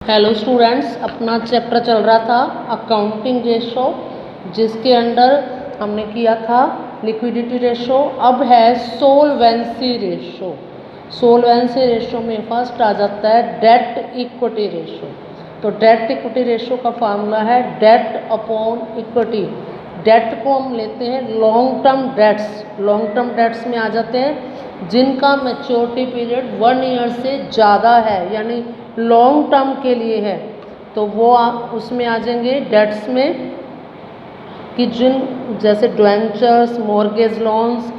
Hello students, अपना chapter चल रहा था अकाउंटिंग रेशो, जिसके अंडर हमने किया था लिक्विडिटी रेशो। अब है सोलवेंसी रेशो। सोलवेंसी रेशो में फर्स्ट आ जाता है डेट इक्विटी रेशो। तो डेट इक्विटी रेशो का फार्मूला है डेट अपॉन इक्विटी। डेट को हम लेते हैं long term debts. Long term debts में आ जाते हैं जिनका मैच्योरिटी पीरियड 1 ईयर से ज़्यादा है, यानी लॉन्ग टर्म के लिए है, तो वो उसमें आ जाएंगे डेट्स में कि जिन जैसे debentures, mortgage loans,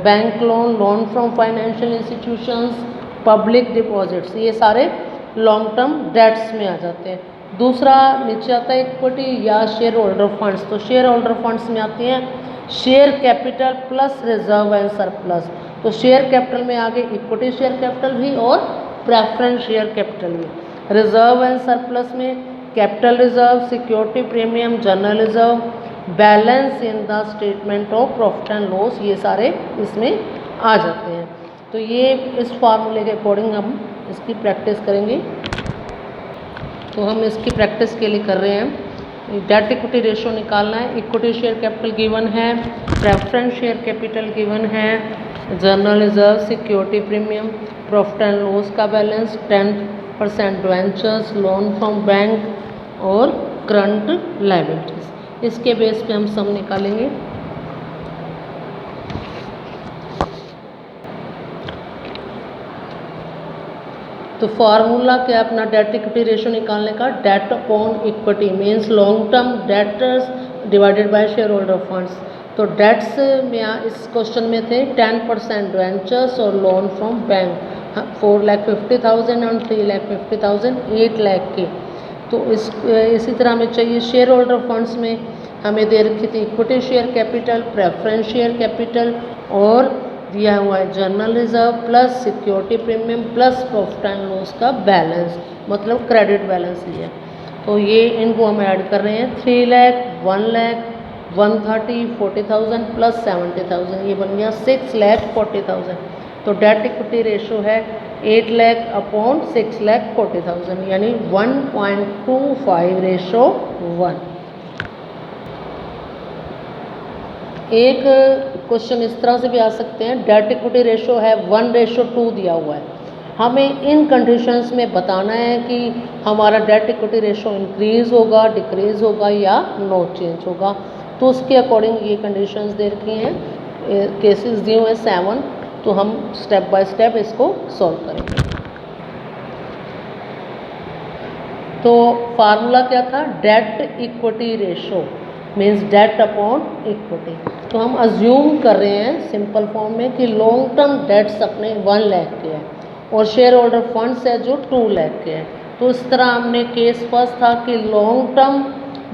bank loan, loan from financial institutions, public deposits, ये सारे लॉन्ग टर्म डेट्स में आ जाते हैं। दूसरा नीचे आता है इक्विटी या शेयर होल्डर फंड्स। तो शेयर होल्डर फंड्स में आती हैं share capital plus reserve and surplus. तो शेयर कैपिटल में आगे इक्विटी शेयर कैपिटल भी और प्रेफरेंस शेयर कैपिटल भी। रिजर्व एंड सरप्लस में capital reserve, security premium, general reserve, balance in the statement of profit and loss, ये सारे इसमें आ जाते हैं। तो ये इस फार्मूले के अकॉर्डिंग हम इसकी प्रैक्टिस करेंगे। तो हम इसकी प्रैक्टिस के लिए कर रहे हैं। डेट इक्विटी रेशो निकालना है। इक्विटी शेयर कैपिटल गिवन है, प्रेफरेंस शेयर कैपिटल गिवन है, general reserve, security premium, profit and loss का balance, 10% debentures, loan from bank और करंट लायबिलिटीज। इसके बेस पे हम सम निकालेंगे। तो फार्मूला क्या है अपना डेट इक्विटी रेशो निकालने का? Debt upon equity means long term debtors divided by share holder funds. तो डेट्स में इस क्वेश्चन में थे 10% डिवेंचर्स और लोन फ्रॉम बैंक, 4,50,000 और 3,50,000, 8 लाख के। तो इसी तरह हमें चाहिए शेयर होल्डर फंड्स में हमें दे रखी थी equity share capital, preference share capital और दिया हुआ है general reserve plus security premium plus profit and loss का बैलेंस, मतलब क्रेडिट बैलेंस लिया। तो ये इनको हम ऐड कर रहे हैं 3 लाख, 1 लाख, 130, 40,000 प्लस 70,000, ये बन गया 6,40,000। तो डेट इक्विटी रेशो है 8 लाख अपॉन 6,40,000, यानी 1.25:1। एक क्वेश्चन इस तरह से भी आ सकते हैं, डेट इक्विटी रेशो है 1:2 दिया हुआ है। हमें इन कंडीशंस में बताना है कि हमारा डेट इक्विटी रेशो इंक्रीज होगा, डिक्रीज होगा या नो चेंज होगा। तो उसके अकॉर्डिंग ये कंडीशंस दे रखी हैं, केसेस दिए हुए 7। तो हम स्टेप बाय स्टेप इसको सॉल्व करेंगे। तो फार्मूला क्या था? Debt equity ratio means debt upon equity. तो हम अज्यूम कर रहे हैं सिंपल फॉर्म में कि लॉन्ग टर्म डेट्स अपने 1 लाख के हैं और शेयर होल्डर फंड्स है जो 2 लाख के हैं। तो इस तरह हमने केस फर्स्ट था कि लॉन्ग टर्म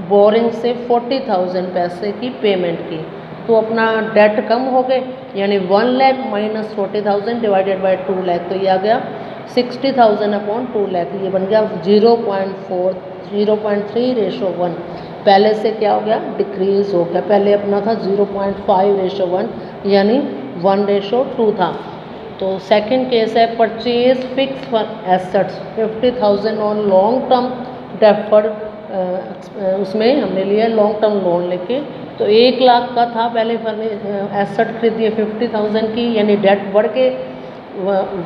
बोरिंग से 40,000 पैसे की पेमेंट की, तो अपना डेट कम हो गए, यानी 1 lakh minus 40,000 divided by 2 lakh, तो ये आ गया 60,000 अपॉन 2 लाख, ये बन गया 0.3:1। पहले से क्या हो गया? डिक्रीज हो गया। पहले अपना था 0.5:1, यानी 1:2 था। तो सेकंड केस है purchase fix assets 50,000 on long term deferred, उसमें हमने लिया लॉन्ग टर्म लोन लेके। तो 1 लाख का था पहले एसेट खरीदिए 50,000 की, यानी डेट बढ़ के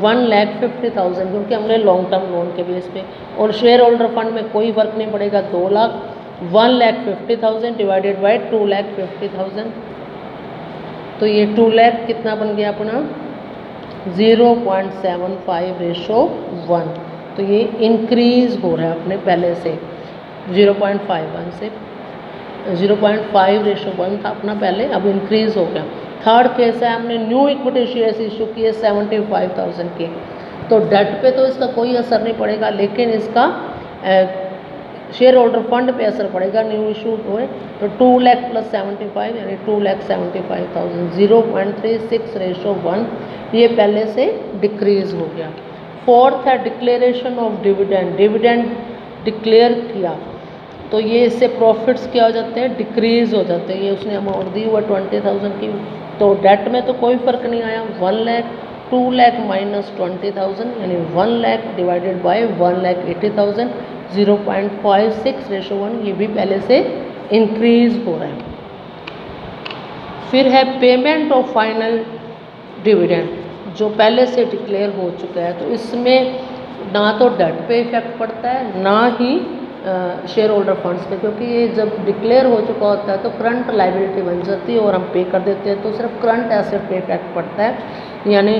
1,50,000, क्योंकि हमने लॉन्ग टर्म लोन के बेस पे। और शेयर होल्डर फंड में कोई फर्क नहीं पड़ेगा, 2 लाख, 1,50,000 डिवाइडेड बाय 2,50,000। तो ये 2 लाख कितना बन गया अपना? 0.75:1। तो ये इंक्रीज हो रहा है अपने पहले से 0.51 से 0.5:1 था अपना पहले, अब इंक्रीज हो गया। थर्ड केस है हमने न्यू इक्विटी शेयर्स इशू किए 75,000 के। तो डेट पे तो इसका कोई असर नहीं पड़ेगा, लेकिन इसका शेयर होल्डर फंड पे असर पड़ेगा, न्यू इशू हुए। तो 2 लाख प्लस 75 यानी 2,75,000, 0.36:1, ये पहले से डिक्रीज हो गया। फोर्थ है declaration of dividend. Dividend declare किया तो ये इससे प्रॉफिट्स क्या हो जाते हैं? डिक्रीज हो जाते हैं। ये उसने अमाउंट दी हुआ 20,000 की, तो डेट में तो कोई फर्क नहीं आया। 1 लाख, 2 लाख माइनस 20,000, यानी 1 लाख डिवाइडेड बाय 1,80,000, 0.56:1, ये भी पहले से इंक्रीज हो रहा है। फिर है पेमेंट ऑफ फाइनल डिविडेंड, जो पहले से डिक्लेयर हो चुका है, तो इसमें ना तो डेट पे इफेक्ट पड़ता है ना ही शेयर होल्डर फंड्स पे, क्योंकि ये जब डिक्लेयर हो चुका होता है तो करंट लाइबिलिटी बन जाती है और हम पे कर देते हैं, तो सिर्फ करंट एसेट पे इफेक्ट पड़ता है, यानी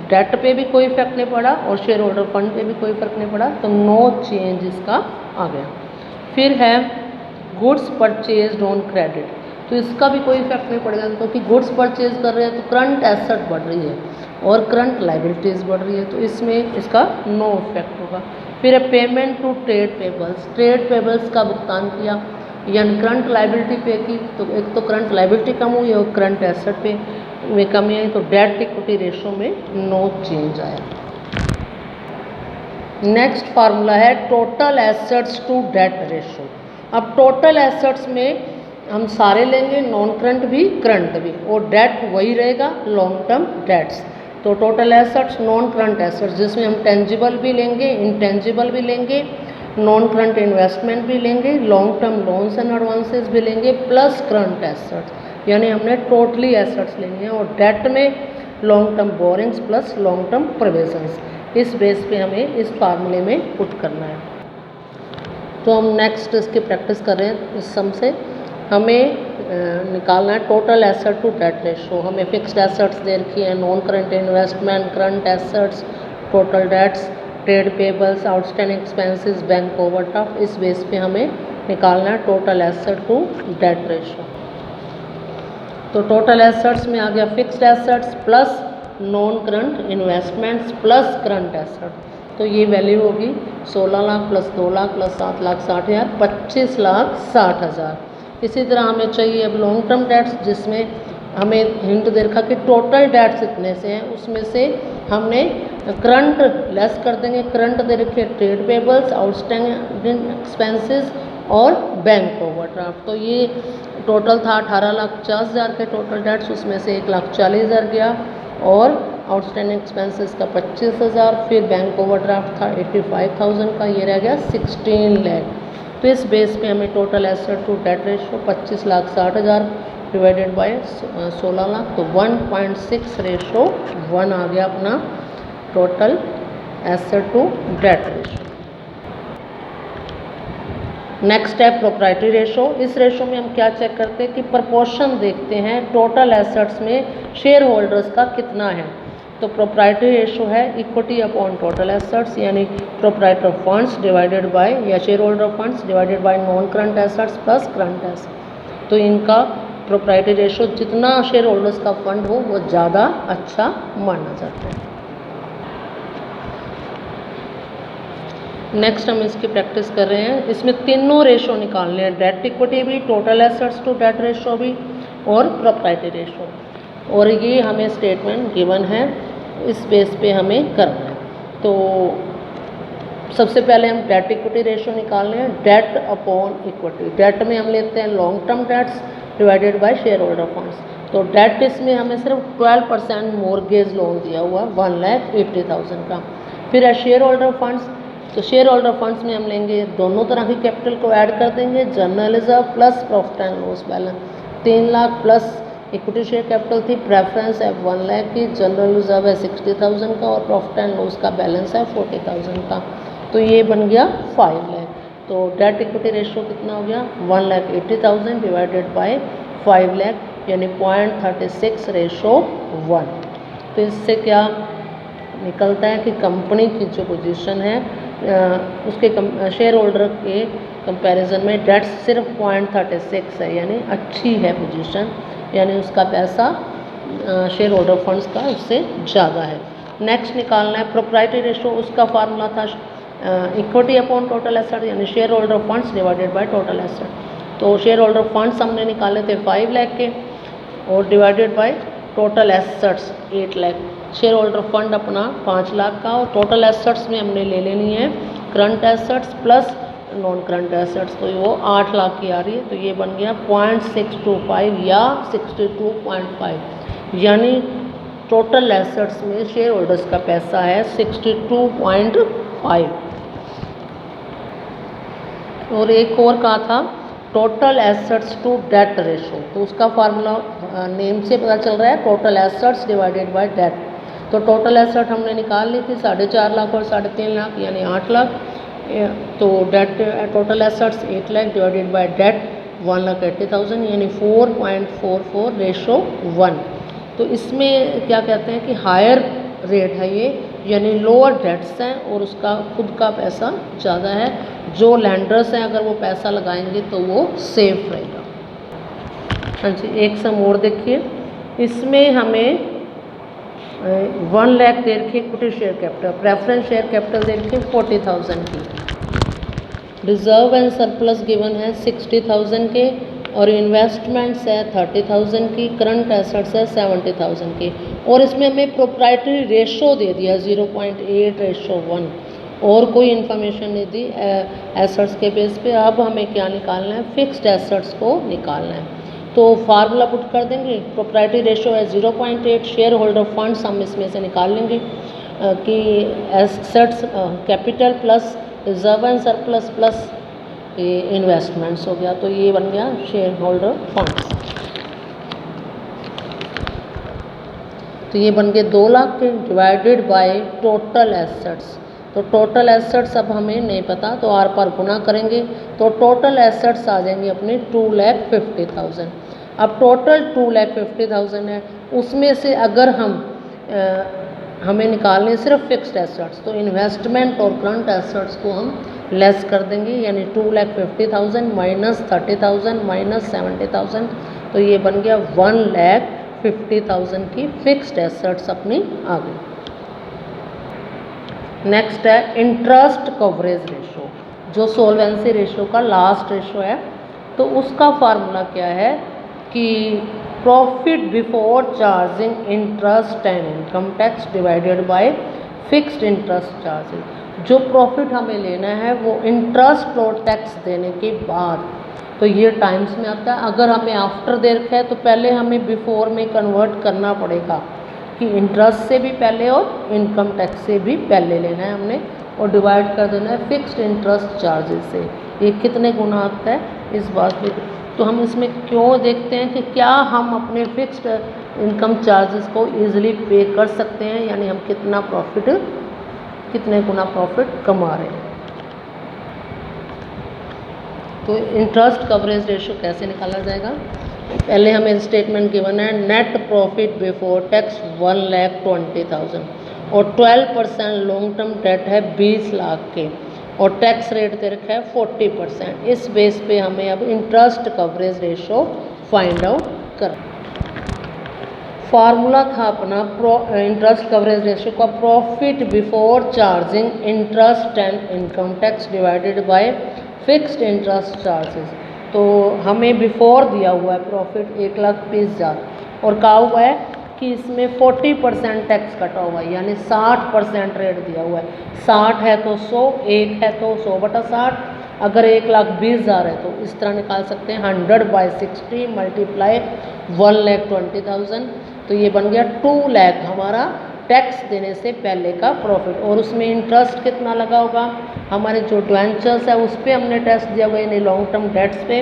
डेट पे भी कोई इफेक्ट नहीं पड़ा और शेयर होल्डर फंड पे भी कोई फर्क नहीं पड़ा, तो नो चेंज इसका आ गया। फिर है गुड्स परचेज ऑन क्रेडिट, तो इसका भी कोई इफेक्ट नहीं पड़ेगा, क्योंकि गुड्स परचेज कर रहे हैं तो करंट एसेट बढ़ रही है और करंट लाइबिलिटीज़ बढ़ रही है, तो इसमें इसका नो इफेक्ट होगा। फिर है payment to trade payables, trade payables का भुगतान किया, यानी करंट लाइबिलिटी पे की, तो एक तो करंट लाइबिलिटी कम हुई और करंट एसेट पे में कमी आई, तो डेट इक्विटी रेशो में नो चेंज आया। नेक्स्ट फार्मूला है total assets to debt ratio. अब टोटल एसेट्स में हम सारे लेंगे, नॉन करंट भी करंट भी, और डेट वही रहेगा लॉन्ग टर्म डेट्स। तो total assets non current assets, जिसमें हम टेंजिबल भी लेंगे, इंटेंजिबल भी लेंगे, नॉन करंट इन्वेस्टमेंट भी लेंगे, long term loans and advances भी लेंगे, प्लस करंट एसेट्स, यानी हमने टोटली एसेट्स लेंगे हैं। और डेट में long term borrowings plus long term provisions, इस बेस पे हमें इस फार्मूले में पुट करना है। तो हम नेक्स्ट इसकी प्रैक्टिस कर रहे हैं। इस सम से हमें निकालना है total asset to debt ratio. हमें फिक्स्ड एसेट्स दे रखी है, non current investment, current assets, total debts, trade payables, outstanding expenses, bank overdraft, इस बेस पे हमें निकालना है total asset to debt ratio. तो टोटल एसेट्स में आ गया fixed assets plus non current investments plus current asset, तो ये वैल्यू होगी 16 लाख प्लस 2 लाख प्लस 7 लाख 60 हज़ार, 25 लाख 60 हज़ार। इसी तरह हमें चाहिए अब लॉन्ग टर्म डेट्स, जिसमें हमें हिंट दे रखा कि टोटल डेट्स इतने से हैं, उसमें से हमने करंट लेस कर देंगे। करंट दे रखे ट्रेड पेबल्स, आउटस्टैंडिंग एक्सपेंसेस और बैंक ओवरड्राफ्ट, तो ये टोटल था 18,50,000 के टोटल डेट्स, उसमें से 1,40,000 गया और आउटस्टैंडिंग एक्सपेंसेस का 25,000, फिर बैंक ओवरड्राफ्ट था 85,000 का, ये रह गया 16 लाख। तो इस बेस पे हमें total asset to debt ratio 25 lakh 60 हज़ार डिवाइडेड बाय 16 लाख, तो 1.6 रेशो 1 आ गया अपना total asset to debt ratio. Next है प्रोप्राइटरी रेशो। इस रेशो में हम क्या चेक करते हैं कि प्रपोर्शन देखते हैं टोटल एसेट्स में शेयर होल्डर्स का कितना है। तो प्रोप्राइटरी रेशो है इक्विटी अपॉन टोटल एसेट्स, यानी प्रोप्राइटर फंड्स डिवाइडेड बाय या share holder funds divided by non current assets plus current assets. तो इनका प्रोप्राइटरी रेशो जितना शेयर होल्डर्स का फंड हो वो ज़्यादा अच्छा माना जाता है। नेक्स्ट हम इसकी प्रैक्टिस कर रहे हैं। इसमें तीनों रेशो निकालने हैं, डेट इक्विटी भी, total assets to debt ratio भी और प्रोप्राइटरी रेशो, और ये हमें स्टेटमेंट गिवन है, इस बेस पे हमें करना है। तो सबसे पहले हम डेट इक्विटी रेशो निकालने हैं, डेट अपॉन इक्विटी। डेट में हम लेते हैं long term debts divided by share holder funds. तो डेट इसमें हमें सिर्फ 12% मॉर्गेज लोन दिया हुआ 1,80,000 का। फिर है शेयर होल्डर फंड्स, तो शेयर होल्डर फंड्स में हम लेंगे दोनों तरह की कैपिटल को ऐड कर देंगे, general reserve plus profit and loss balance 3 lakh plus equity share capital थी, प्रेफरेंस है 1 लाख की, जनरल रिजर्व है 60,000 का और प्रॉफिट एंड लॉस का बैलेंस है 40,000 का, तो ये बन गया 5 लाख। तो डेट इक्विटी रेशो कितना हो गया 1,80,000 डिवाइडेड बाय 5 लाख, यानी 0.36 रेशो 1। तो इससे क्या निकलता है कि कंपनी की जो पोजीशन है उसके शेयर होल्डर के कंपैरिजन में डेट सिर्फ 0.36 है, यानी अच्छी है पोजीशन, यानी उसका पैसा शेयर होल्डर फंड्स का उससे ज़्यादा है। नेक्स्ट निकालना है प्रोप्राइटरी रेशो, उसका फार्मूला था इक्विटी अपॉन टोटल एसेट, यानी share holder funds divided by total asset. तो शेयर होल्डर फंड्स हमने निकाले थे 5 लाख के और divided by total assets 8 lakh. Share holder fund अपना 5 लाख का और टोटल एसेट्स में हमने ले लेनी है current assets plus non current assets, तो वो 8 लाख की आ रही है, तो ये बन गया 0.625 या 62.5, यानी टोटल एसेट्स में शेयर होल्डर्स का पैसा है 62.5। और एक और कहा था total assets to debt ratio, तो उसका फार्मूला नेम से पता चल रहा है, total assets divided by debt. तो टोटल एसेट हमने निकाल ली थी 4.5 लाख और 3.5 लाख यानी 8 लाख। तो debt total assets 8 lakh divided by debt 1,80,000 यानी 4.44:1। तो इसमें क्या कहते हैं कि हायर रेट है ये, यानी लोअर डेट्स हैं और उसका खुद का पैसा ज़्यादा है। जो लैंडर्स हैं अगर वो पैसा लगाएंगे तो वो सेफ रहेगा। हाँ जी, एक सम और देखिए, इसमें हमें 1 लाख दे रखी equity share capital, preference share capital दे रखी 40,000 की, रिजर्व एंड सरप्लस गिवन है 60,000 के और इन्वेस्टमेंट्स है 30,000 की, करंट एसेट्स है 70,000 की। और इसमें हमें प्रोप्राइटरी रेशो दे दिया 0.8:1 और कोई इन्फॉर्मेशन नहीं दी एसेट्स के बेस पे। अब हमें क्या निकालना है, फिक्स्ड एसेट्स को निकालना है। तो फार्मूला पुट कर देंगे, प्रोप्राइटरी रेशो है 0.8, शेयर होल्डर फंड्स हम इसमें से निकाल लेंगे कि assets capital plus reserve and surplus plus ये इन्वेस्टमेंट्स हो गया, तो ये बन गया शेयर होल्डर फंड्स। तो ये बन गए 2 लाख के डिवाइडेड बाय टोटल एसेट्स। तो टोटल एसेट्स अब हमें नहीं पता, तो आर पार गुना करेंगे तो टोटल एसेट्स आ जाएंगे अपने 2,50,000। अब टोटल 2,50,000 है, उसमें से अगर हमें निकालने सिर्फ फिक्स्ड एसेट्स, तो इन्वेस्टमेंट और करंट एसेट्स को हम लेस कर देंगे, यानी 2,50,000 माइनस 30,000 माइनस 70,000, तो ये बन गया 1,50,000 की फिक्स्ड एसेट्स अपनी आ गई। नेक्स्ट है इंटरेस्ट कवरेज रेशो, जो सोल्वेंसी रेशो का लास्ट रेशो है। तो उसका फार्मूला क्या है कि profit before charging interest and income tax divided by fixed interest charges. जो प्रॉफिट हमें लेना है वो इंटरेस्ट और टैक्स देने के बाद, तो ये टाइम्स में आता है। अगर हमें आफ्टर दे रखा है तो पहले हमें बिफोर में कन्वर्ट करना पड़ेगा कि इंटरेस्ट से भी पहले और इनकम टैक्स से भी पहले लेना है हमने, और डिवाइड कर देना है फिक्स्ड इंटरेस्ट चार्जेस से। ये कितने गुना आता है इस बात पे, तो हम इसमें क्यों देखते हैं कि क्या हम अपने फिक्स्ड इनकम चार्जेस को ईजिली पे कर सकते हैं, यानी हम कितने गुना प्रॉफिट कमा रहे हैं। तो इंटरेस्ट कवरेज रेशो कैसे निकाला जाएगा, पहले हमें स्टेटमेंट गिवन है नेट प्रॉफिट बिफोर टैक्स 1,20,000 और 12% लॉन्ग टर्म डेट है 20 लाख के और टैक्स रेट दे रखा है 40%। इस बेस पे हमें अब interest coverage ratio find out कर। फार्मूला था अपना इंटरेस्ट कवरेज रेशो का, profit before charging interest and income tax divided by fixed interest charges. तो हमें बिफोर दिया हुआ है प्रॉफिट 1,20,000 और कहा हुआ है कि इसमें 40% टैक्स कटा हुआ है, यानी 60% रेट दिया हुआ है। 60 है तो 100, 1 है तो 100/60। अगर 1,20,000 है तो इस तरह निकाल सकते हैं 100/60 मल्टीप्लाई 1,20,000, तो ये बन गया 2 लाख हमारा टैक्स देने से पहले का प्रॉफिट। और उसमें इंटरेस्ट कितना लगा होगा, हमारे जो डिवेंचर्स है उस पर हमने टैक्स दिया हुआ, यानी लॉन्ग टर्म डेट्स पे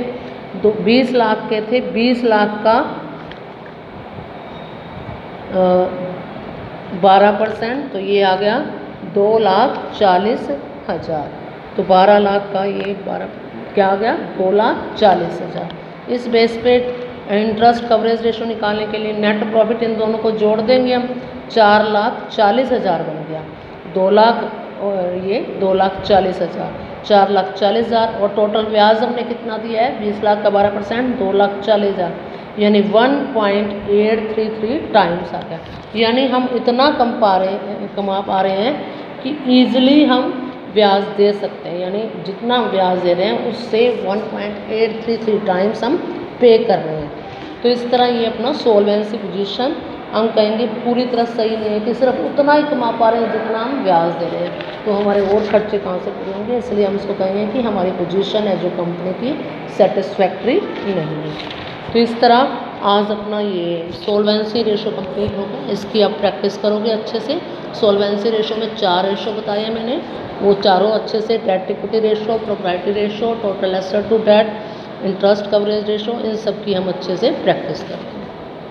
20 लाख के थे, 20 लाख का 12%, तो ये आ गया 2,40,000। तो 12 लाख का ये 12 क्या आ गया 2,40,000। इस बेस पे इंटरेस्ट कवरेज रेशो निकालने के लिए नेट प्रॉफिट इन दोनों को जोड़ देंगे हम, 4,40,000 बन गया। 2 लाख और ये 2,40,000, 4,40,000 और टोटल ब्याज हमने कितना दिया है 20 लाख का 12%, 2,40,000, यानी 1.833 टाइम्स आ गया। यानी हम इतना कमा पा रहे हैं कि ईजिली हम ब्याज दे सकते हैं, यानी जितना ब्याज दे रहे हैं उससे 1.833 टाइम्स हम पे कर रहे हैं। तो इस तरह ये अपना सोल्वेंसी पोजीशन हम कहेंगे पूरी तरह सही नहीं है कि सिर्फ उतना ही कमा पा रहे हैं जितना हम ब्याज दे रहे हैं, तो हमारे और खर्चे कहाँ से पूरे होंगे। इसलिए हम इसको कहेंगे कि हमारी पोजीशन है जो कंपनी की सेटिस्फैक्ट्री नहीं है। तो इस तरह आज अपना ये सोल्वेंसी रेशो कंप्लीट होगा, इसकी आप प्रैक्टिस करोगे अच्छे से। सोल्वेंसी रेशो में 4 रेशो बताए मैंने, वो चारों अच्छे से, debt equity ratio, proprietary ratio, total asset to debt, interest coverage ratio, इन सब की हम अच्छे से प्रैक्टिस करें।